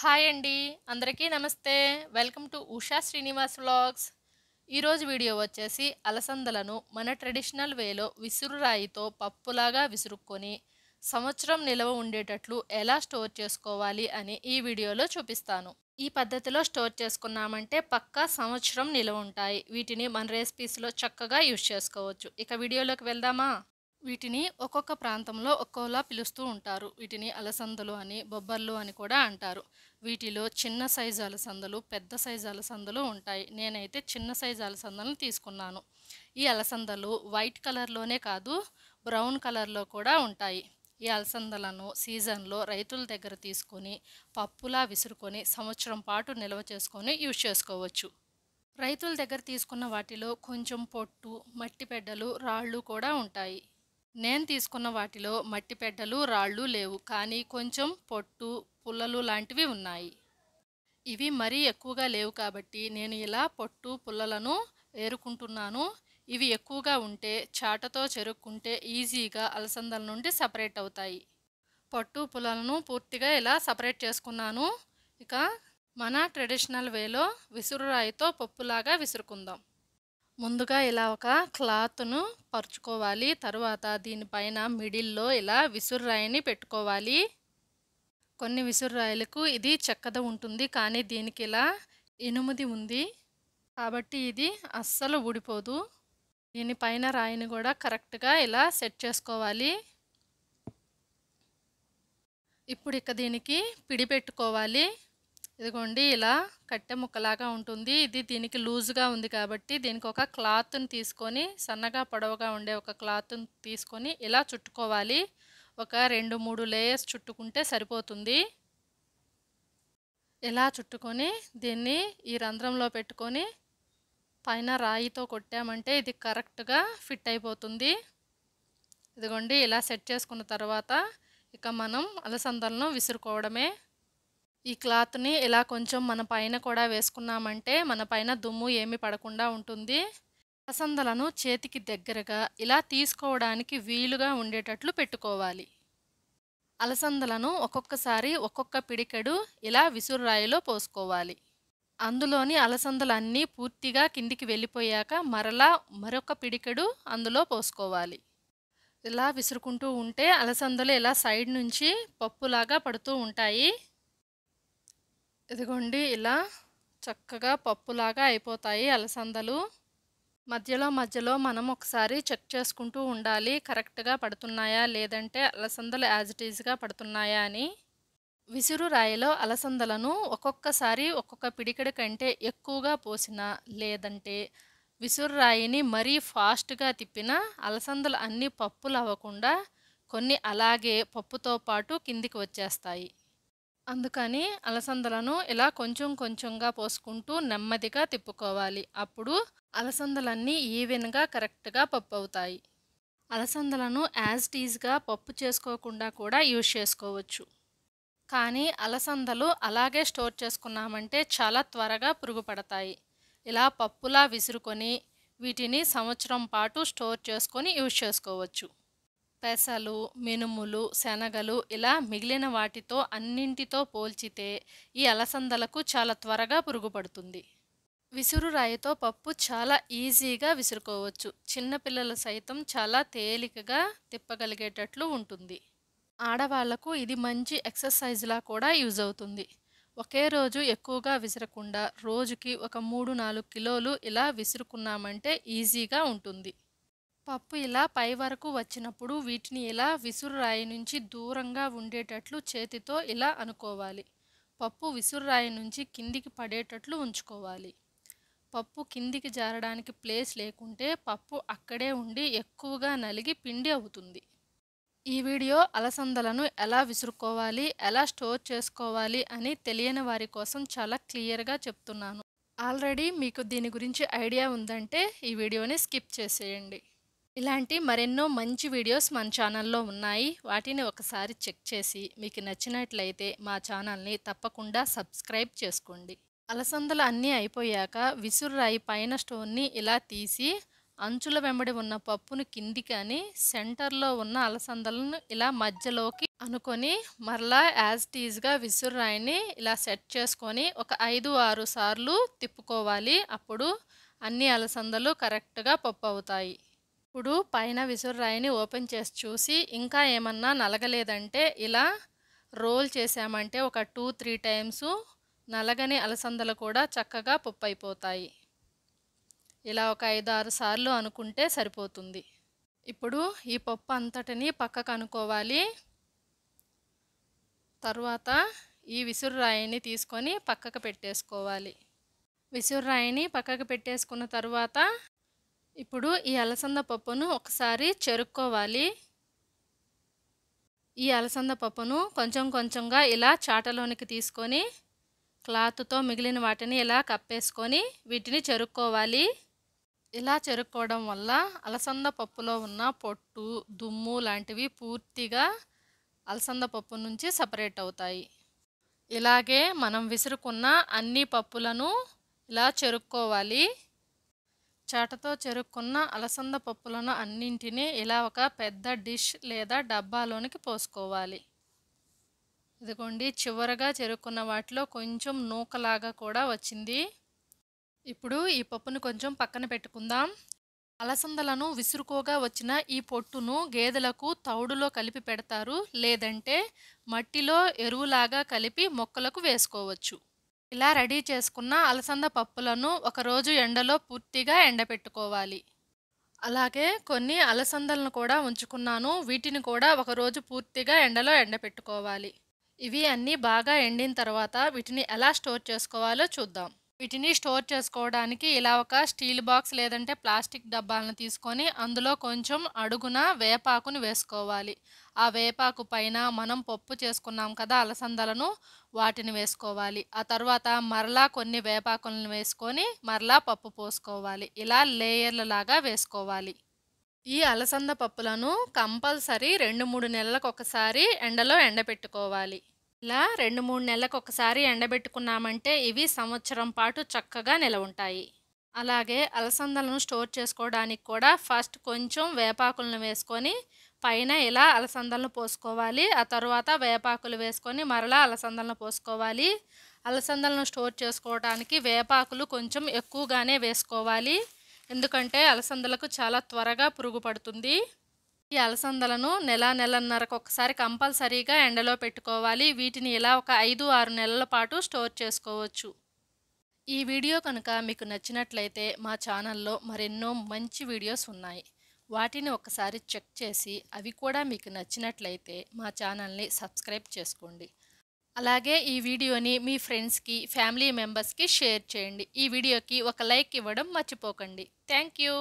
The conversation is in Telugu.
హాయ్ అండి. అందరికీ నమస్తే. Welcome to Usha Srinivas vlogs. ఈరోజు వీడియో వచ్చేసి అలసందలను మన ట్రెడిషనల్ వేలో విసురురాయితో పప్పులాగా విసురుక్కొని సంవత్సరం నిలవ ఉండేటట్లు ఎలా స్టోర్ చేసుకోవాలి అని ఈ వీడియోలో చూపిస్తాను. ఈ పద్ధతిలో స్టోర్ చేసుకున్నామంటే పక్కా సంవత్సరం నిలవ ఉంటాయి. వీటిని మన రెసిపీస్లో చక్కగా యూజ్ చేసుకోవచ్చు. ఇక వీడియోలోకి వెళ్దామా? వీటిని ఒక్కొక్క ప్రాంతంలో ఒక్కోలా పిలుస్తూ ఉంటారు. వీటిని అలసందలు అని, బొబ్బర్లు అని కూడా అంటారు. వీటిలో చిన్న సైజు అలసందలు, పెద్ద సైజు అలసందలు ఉంటాయి. నేనైతే చిన్న సైజు అలసందలను తీసుకున్నాను. ఈ అలసందలు వైట్ కలర్లోనే కాదు, బ్రౌన్ కలర్లో కూడా ఉంటాయి. ఈ అలసందలను సీజన్లో రైతుల దగ్గర తీసుకొని పప్పులా విసురుకొని సంవత్సరం పాటు నిల్వ చేసుకొని యూజ్ చేసుకోవచ్చు. రైతుల దగ్గర తీసుకున్న వాటిలో కొంచెం పొట్టు, మట్టి పెడ్డలు, రాళ్ళు కూడా ఉంటాయి. నేను తీసుకున్న వాటిలో మట్టి పెడ్డలు, రాళ్ళు లేవు, కానీ కొంచెం పొట్టు, పుల్లలు లాంటివి ఉన్నాయి. ఇవి మరీ ఎక్కువగా లేవు కాబట్టి నేను ఇలా పొట్టు, పుల్లలను ఏరుకుంటున్నాను. ఇవి ఎక్కువగా ఉంటే చాటతో చెరుక్కుంటే ఈజీగా అలసందల నుండి సపరేట్ అవుతాయి. పొట్టు, పుల్లలను పూర్తిగా ఇలా సపరేట్ చేసుకున్నాను. ఇక మన ట్రెడిషనల్ వేలో విసురురాయితో పప్పులాగా విసురుకుందాం. ముందుగా ఇలా ఒక క్లాత్ను పరుచుకోవాలి. తర్వాత దీనిపైన మిడిల్లో ఇలా విసురురాయిని పెట్టుకోవాలి. కొన్ని విసురురాయిలకు ఇది చెక్కద ఉంటుంది, కానీ దీనికి ఇలా ఇనుముది ఉంది కాబట్టి ఇది అస్సలు ఊడిపోదు. దీనిపైన రాయిని కూడా కరెక్ట్గా ఇలా సెట్ చేసుకోవాలి. ఇప్పుడు ఇక దీనికి పిడి పెట్టుకోవాలి. ఇదిగోండి, ఇలా కట్టె ముక్కలాగా ఉంటుంది. ఇది దీనికి లూజ్గా ఉంది కాబట్టి దీనికి ఒక క్లాత్ని తీసుకొని, సన్నగా పొడవుగా ఉండే ఒక క్లాత్ని తీసుకొని ఇలా చుట్టుకోవాలి. ఒక 2-3 లేయర్స్ చుట్టుకుంటే సరిపోతుంది. ఇలా చుట్టుకొని దీన్ని ఈ రంధ్రంలో పెట్టుకొని పైన రాయితో కొట్టామంటే ఇది కరెక్ట్గా ఫిట్ అయిపోతుంది. ఇదిగోండి, ఇలా సెట్ చేసుకున్న తర్వాత ఇక మనం అలసందలను విసురుకోవడమే. ఈ క్లాత్ని ఇలా కొంచెం మన పైన కూడా వేసుకున్నామంటే మన పైన దుమ్ము ఏమీ పడకుండా ఉంటుంది. అలసందలను చేతికి దగ్గరగా ఇలా తీసుకోవడానికి వీలుగా ఉండేటట్లు పెట్టుకోవాలి. అలసందలను ఒక్కొక్కసారి ఒక్కొక్క పిడికెడు ఇలా విసురురాయిలో పోసుకోవాలి. అందులోని అలసందలన్నీ పూర్తిగా కిందికి వెళ్ళిపోయాక మరలా మరొక పిడికెడు అందులో పోసుకోవాలి. ఇలా విసురుకుంటూ ఉంటే అలసందలు ఇలా సైడ్ నుంచి పప్పులాగా పడుతూ ఉంటాయి. ఇదిగోండి, ఇలా చక్కగా పప్పులాగా అయిపోతాయి అలసందలు. మధ్యలో మనం ఒకసారి చెక్ చేసుకుంటూ ఉండాలి, కరెక్ట్గా పడుతున్నాయా లేదంటే అలసందలు యాజ్ ఇట్ ఈజ్గా పడుతున్నాయా అని. విసురు రాయిలో అలసందలను ఒక్కొక్కసారి ఒక్కొక్క పిడికెడు కంటే ఎక్కువగా పోసినా లేదంటే విసురు రాయిని మరీ ఫాస్ట్గా తిప్పినా అలసందలు అన్నీ పప్పులు అవ్వకుండా కొన్ని అలాగే పప్పుతో పాటు కిందికి వచ్చేస్తాయి. అందుకని అలసందలను ఇలా కొంచెం కొంచెంగా పోసుకుంటూ నెమ్మదిగా తిప్పుకోవాలి. అప్పుడు అలసందలన్నీ ఈవెన్గా కరెక్ట్గా పప్పు అవుతాయి. అలసందలను యాజ్ టీజ్గా పప్పు చేసుకోకుండా కూడా యూజ్ చేసుకోవచ్చు. కానీ అలసందలు అలాగే స్టోర్ చేసుకున్నామంటే చాలా త్వరగా పురుగు పడతాయి. ఇలా పప్పులా విసురుకొని వీటిని సంవత్సరం పాటు స్టోర్ చేసుకొని యూజ్ చేసుకోవచ్చు. పెసలు, మినుములు, శనగలు ఇలా మిగిలిన వాటితో అన్నింటితో పోల్చితే ఈ అలసందలకు చాలా త్వరగా పురుగు పడుతుంది. విసురు రాయితో పప్పు చాలా ఈజీగా విసురుకోవచ్చు. చిన్నపిల్లలు సైతం చాలా తేలికగా తిప్పగలిగేటట్లు ఉంటుంది. ఆడవాళ్లకు ఇది మంచి ఎక్సర్సైజ్లా కూడా యూజ్ అవుతుంది. ఒకే రోజు ఎక్కువగా విసరకుండా రోజుకి ఒక 3-4 కిలోలు ఇలా విసురుకున్నామంటే ఈజీగా ఉంటుంది. పప్పు ఇలా పై వరకు వచ్చినప్పుడు వీటిని ఇలా విసురురాయి నుంచి దూరంగా ఉండేటట్లు చేతితో ఇలా అనుకోవాలి. పప్పు విసురురాయి నుంచి కిందికి పడేటట్లు ఉంచుకోవాలి. పప్పు కిందికి జారడానికి ప్లేస్ లేకుంటే పప్పు అక్కడే ఉండి ఎక్కువగా నలిగి పిండి అవుతుంది. ఈ వీడియో అలసందలను ఎలా విసురుకోవాలి, ఎలా స్టోర్ చేసుకోవాలి అని తెలియని వారి కోసం చాలా క్లియర్గా చెప్తున్నాను. ఆల్రెడీ మీకు దీని గురించి ఐడియా ఉందంటే ఈ వీడియోని స్కిప్ చేసేయండి. ఇలాంటి మరెన్నో మంచి వీడియోస్ మన ఛానల్లో ఉన్నాయి. వాటిని ఒకసారి చెక్ చేసి మీకు నచ్చినట్లయితే మా ఛానల్ని తప్పకుండా సబ్స్క్రైబ్ చేసుకోండి. అలసందలు అన్నీ అయిపోయాక విసురురాయి పైన స్టోన్ని ఇలా తీసి అంచుల వెంబడి ఉన్న పప్పును కిందికి అని సెంటర్లో ఉన్న అలసందలను ఇలా మధ్యలోకి అనుకొని మరలా యాజ్ టీజ్గా విసురురాయిని ఇలా సెట్ చేసుకొని ఒక 5-6 సార్లు తిప్పుకోవాలి. అప్పుడు అన్ని అలసందలు కరెక్ట్గా పప్పు అవుతాయి. ఇప్పుడు పైన విసురురాయిని ఓపెన్ చేసి చూసి ఇంకా ఏమన్నా నలగలేదంటే ఇలా రోల్ చేసామంటే ఒక 2-3 టైమ్స్ నలగని అలసందలు కూడా చక్కగా పప్పు అయిపోతాయి. ఇలా ఒక 5-6 సార్లు అనుకుంటే సరిపోతుంది. ఇప్పుడు ఈ పప్పు అంతటిని పక్కకు అనుకోవాలి. తర్వాత ఈ విసురురాయిని తీసుకొని పక్కకు పెట్టేసుకోవాలి. విసురురాయిని పక్కకు పెట్టేసుకున్న తర్వాత ఇప్పుడు ఈ అలసంద పప్పును ఒకసారి చెరుక్కోవాలి. ఈ అలసంద పప్పును కొంచెం కొంచెంగా ఇలా చాటలోనికి తీసుకొని క్లాత్తో మిగిలిన వాటిని ఇలా కప్పేసుకొని వీటిని చెరుక్కోవాలి. ఇలా చెరుక్కోవడం వల్ల అలసంద పప్పులో ఉన్న పొట్టు, దుమ్ము లాంటివి పూర్తిగా అలసంద పప్పు నుంచి సపరేట్ అవుతాయి. ఇలాగే మనం విసురుకున్న అన్ని పప్పులను ఇలా చెరుక్కోవాలి. చాటతో చెరుక్కున్న అలసంద పప్పులను అన్నింటినీ ఇలా ఒక పెద్ద డిష్ లేదా డబ్బాలోనికి పోసుకోవాలి. ఇదిగోండి, చివరగా చెరుక్కున్న వాటిలో కొంచెం నూకలాగా కూడా వచ్చింది. ఇప్పుడు ఈ పప్పును కొంచెం పక్కన పెట్టుకుందాం. అలసందలను విసురుకోగా వచ్చిన ఈ పొట్టును గేదెలకు తౌడులో కలిపి పెడతారు, లేదంటే మట్టిలో ఎరువులాగా కలిపి మొక్కలకు వేసుకోవచ్చు. ఇలా రెడీ చేసుకున్న అలసంద పప్పులను ఒకరోజు ఎండలో పూర్తిగా ఎండబెట్టుకోవాలి. అలాగే కొన్ని అలసందలను కూడా ఉంచుకున్నాను, వీటిని కూడా ఒకరోజు పూర్తిగా ఎండలో ఎండబెట్టుకోవాలి. ఇవి అన్నీ బాగా ఎండిన తర్వాత వీటిని ఎలా స్టోర్ చేసుకోవాలో చూద్దాం. వీటిని స్టోర్ చేసుకోవడానికి ఇలా ఒక స్టీల్ బాక్స్ లేదంటే ప్లాస్టిక్ డబ్బాలను తీసుకొని అందులో కొంచెం అడుగున వేపాకును వేసుకోవాలి. ఆ వేపాకు పైన మనం పప్పు చేసుకున్నాం కదా అలసందలను, వాటిని వేసుకోవాలి. ఆ తర్వాత మరలా కొన్ని వేపాకులను వేసుకొని మరలా పప్పు పోసుకోవాలి. ఇలా లేయర్ల లాగా వేసుకోవాలి. ఈ అలసంద పప్పులను కంపల్సరీ 2-3 నెలలకు ఒకసారి ఎండలో ఎండబెట్టుకోవాలి. ఇలా 2-3 నెలలకు ఒకసారి ఎండబెట్టుకున్నామంటే ఇవి సంవత్సరం పాటు చక్కగా నిలవ ఉంటాయి. అలాగే అలసందలను స్టోర్ చేసుకోవడానికి కూడా ఫస్ట్ కొంచెం వేపాకులను వేసుకొని పైన ఇలా అలసందలను పోసుకోవాలి. ఆ తర్వాత వేపాకులు వేసుకొని మరలా అలసందలను పోసుకోవాలి. అలసందలను స్టోర్ చేసుకోవడానికి వేపాకులు కొంచెం ఎక్కువగానే వేసుకోవాలి, ఎందుకంటే అలసందలకు చాలా త్వరగా పురుగు పడుతుంది. ఈ అలసందలను నెలన్నరకు ఒకసారి కంపల్సరీగా ఎండలో పెట్టుకోవాలి. వీటిని ఇలా ఒక 5-6 నెలల పాటు స్టోర్ చేసుకోవచ్చు. ఈ వీడియో కనుక మీకు నచ్చినట్లయితే మా ఛానల్లో మరెన్నో మంచి వీడియోస్ ఉన్నాయి. వాటిని ఒకసారి చెక్ చేసి అవి కూడా మీకు నచ్చినట్లయితే మా ఛానల్ని సబ్స్క్రైబ్ చేసుకోండి. అలాగే ఈ వీడియోని మీ ఫ్రెండ్స్కి, ఫ్యామిలీ మెంబర్స్కి షేర్ చేయండి. ఈ వీడియోకి ఒక లైక్ ఇవ్వడం మర్చిపోకండి. Thank you.